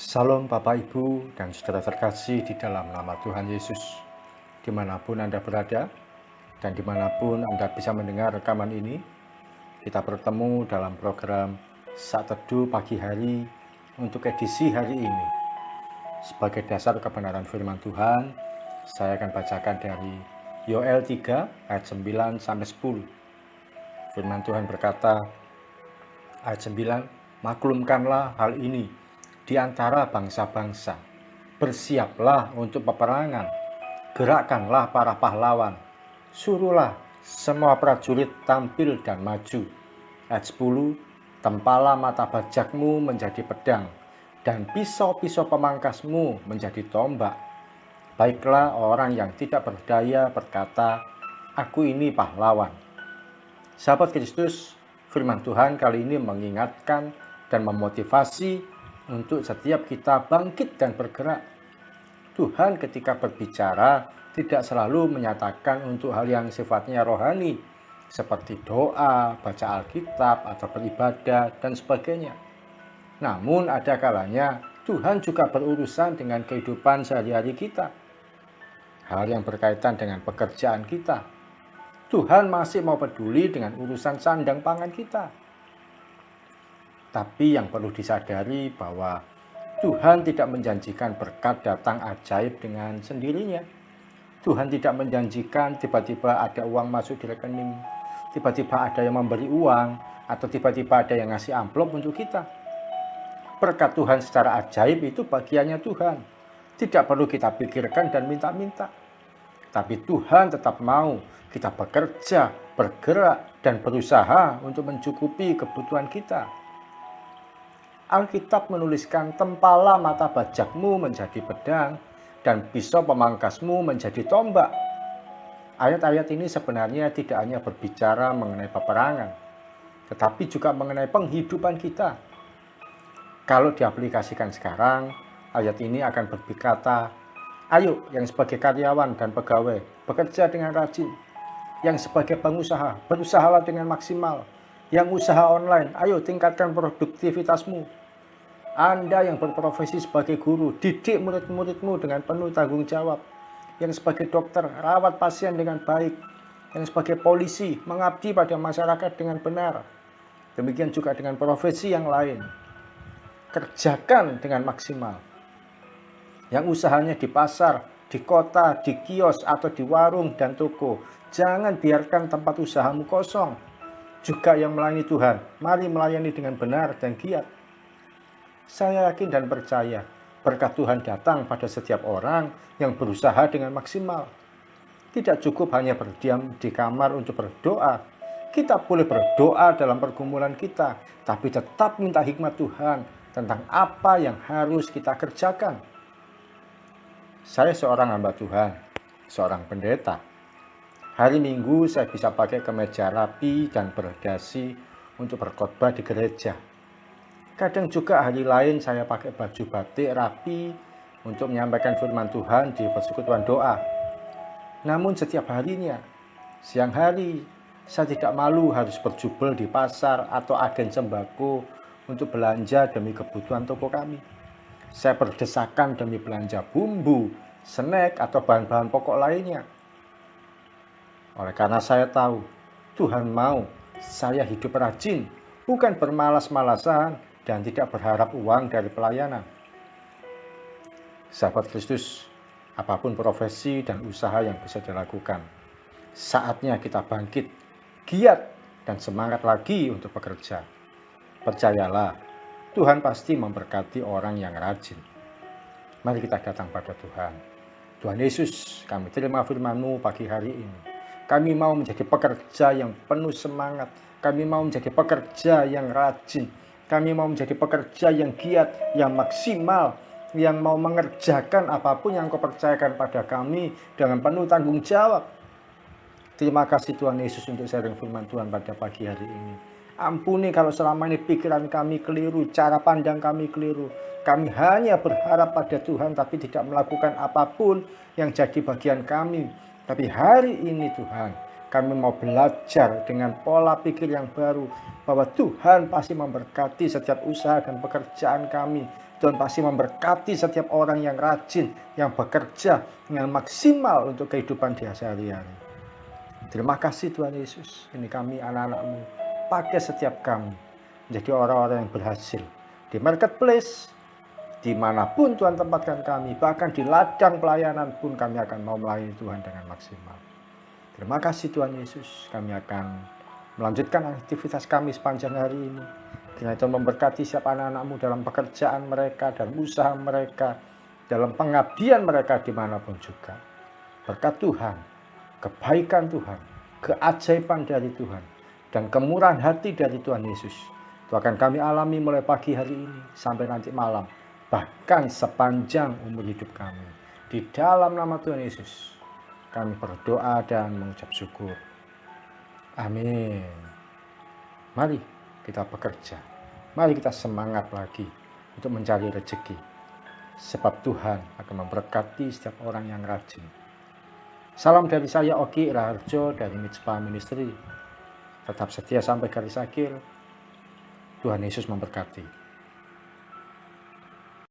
Salam Bapak Ibu dan saudara terkasih di dalam nama Tuhan Yesus. Dimanapun Anda berada dan dimanapun Anda bisa mendengar rekaman ini, kita bertemu dalam program Saat Teduh Pagi Hari untuk edisi hari ini. Sebagai dasar kebenaran firman Tuhan, saya akan bacakan dari Yoel 3 ayat 9 sampai 10. Firman Tuhan berkata, ayat 9, maklumkanlah hal ini di antara bangsa-bangsa. Bersiaplah untuk peperangan, gerakkanlah para pahlawan, suruhlah semua prajurit tampil dan maju. Ayat 10, tempalah mata bajakmu menjadi pedang, dan pisau-pisau pemangkasmu menjadi tombak. Baiklah orang yang tidak berdaya berkata, aku ini pahlawan. Sahabat Kristus, firman Tuhan kali ini mengingatkan dan memotivasi untuk setiap kita bangkit dan bergerak. Tuhan ketika berbicara tidak selalu menyatakan untuk hal yang sifatnya rohani, seperti doa, baca Alkitab, atau beribadah, dan sebagainya. Namun ada kalanya Tuhan juga berurusan dengan kehidupan sehari-hari kita. Hal yang berkaitan dengan pekerjaan kita. Tuhan masih mau peduli dengan urusan sandang pangan kita. Tapi yang perlu disadari bahwa Tuhan tidak menjanjikan berkat datang ajaib dengan sendirinya. Tuhan tidak menjanjikan tiba-tiba ada uang masuk di rekening, tiba-tiba ada yang memberi uang, atau tiba-tiba ada yang ngasih amplop untuk kita. Berkat Tuhan secara ajaib itu bagiannya Tuhan. Tidak perlu kita pikirkan dan minta-minta. Tapi Tuhan tetap mau kita bekerja, bergerak, dan berusaha untuk mencukupi kebutuhan kita. Alkitab menuliskan, tempalah mata bajakmu menjadi pedang, dan pisau pemangkasmu menjadi tombak. Ayat-ayat ini sebenarnya tidak hanya berbicara mengenai peperangan, tetapi juga mengenai penghidupan kita. Kalau diaplikasikan sekarang, ayat ini akan berkata, ayo yang sebagai karyawan dan pegawai, bekerja dengan rajin. Yang sebagai pengusaha, berusahalah dengan maksimal. Yang usaha online, ayo tingkatkan produktivitasmu. Anda yang berprofesi sebagai guru, didik murid-muridmu dengan penuh tanggung jawab. Yang sebagai dokter, rawat pasien dengan baik. Yang sebagai polisi, mengabdi pada masyarakat dengan benar. Demikian juga dengan profesi yang lain. Kerjakan dengan maksimal. Yang usahanya di pasar, di kota, di kios, atau di warung dan toko, jangan biarkan tempat usahamu kosong. Juga yang melayani Tuhan, mari melayani dengan benar dan giat. Saya yakin dan percaya berkat Tuhan datang pada setiap orang yang berusaha dengan maksimal. Tidak cukup hanya berdiam di kamar untuk berdoa. Kita boleh berdoa dalam pergumulan kita, tapi tetap minta hikmat Tuhan tentang apa yang harus kita kerjakan. Saya seorang hamba Tuhan, seorang pendeta. Hari Minggu saya bisa pakai kemeja rapi dan berdasi untuk berkhotbah di gereja. Kadang juga hari lain saya pakai baju batik rapi untuk menyampaikan firman Tuhan di persekutuan doa. Namun setiap harinya, siang hari, saya tidak malu harus berjubel di pasar atau agen sembako untuk belanja demi kebutuhan toko kami. Saya berdesakan demi belanja bumbu, snack, atau bahan-bahan pokok lainnya. Oleh karena saya tahu, Tuhan mau saya hidup rajin, bukan bermalas-malasan, dan tidak berharap uang dari pelayanan. Sahabat Kristus, apapun profesi dan usaha yang bisa dilakukan, saatnya kita bangkit, giat, dan semangat lagi untuk bekerja. Percayalah, Tuhan pasti memberkati orang yang rajin. Mari kita datang pada Tuhan. Tuhan Yesus, kami terima firman-Mu pagi hari ini. Kami mau menjadi pekerja yang penuh semangat. Kami mau menjadi pekerja yang rajin. Kami mau menjadi pekerja yang giat, yang maksimal, yang mau mengerjakan apapun yang Kau percayakan pada kami dengan penuh tanggung jawab. Terima kasih Tuhan Yesus untuk sharing firman Tuhan pada pagi hari ini. Ampuni kalau selama ini pikiran kami keliru, cara pandang kami keliru. Kami hanya berharap pada Tuhan tapi tidak melakukan apapun yang jadi bagian kami. Tapi hari ini Tuhan, kami mau belajar dengan pola pikir yang baru, bahwa Tuhan pasti memberkati setiap usaha dan pekerjaan kami. Tuhan pasti memberkati setiap orang yang rajin, yang bekerja dengan maksimal untuk kehidupan dia sehari-hari. Terima kasih Tuhan Yesus. Ini kami anak-anak-Mu. Pakai setiap kami menjadi orang-orang yang berhasil di marketplace, dimanapun Tuhan tempatkan kami, bahkan di ladang pelayanan pun kami akan mau melayani Tuhan dengan maksimal. Terima kasih Tuhan Yesus. Kami akan melanjutkan aktivitas kami sepanjang hari ini. Kiranya Tuhan memberkati setiap anak-anak-Mu dalam pekerjaan mereka, dalam usaha mereka, dalam pengabdian mereka dimanapun juga. Berkat Tuhan, kebaikan Tuhan, keajaiban dari Tuhan, dan kemurahan hati dari Tuhan Yesus, itu akan kami alami mulai pagi hari ini sampai nanti malam, bahkan sepanjang umur hidup kami. Di dalam nama Tuhan Yesus, kami berdoa dan mengucap syukur. Amin. Mari kita bekerja. Mari kita semangat lagi untuk mencari rezeki. Sebab Tuhan akan memberkati setiap orang yang rajin. Salam dari saya Oki Raharjo dari Mitspa Ministry. Tetap setia sampai garis akhir. Tuhan Yesus memberkati.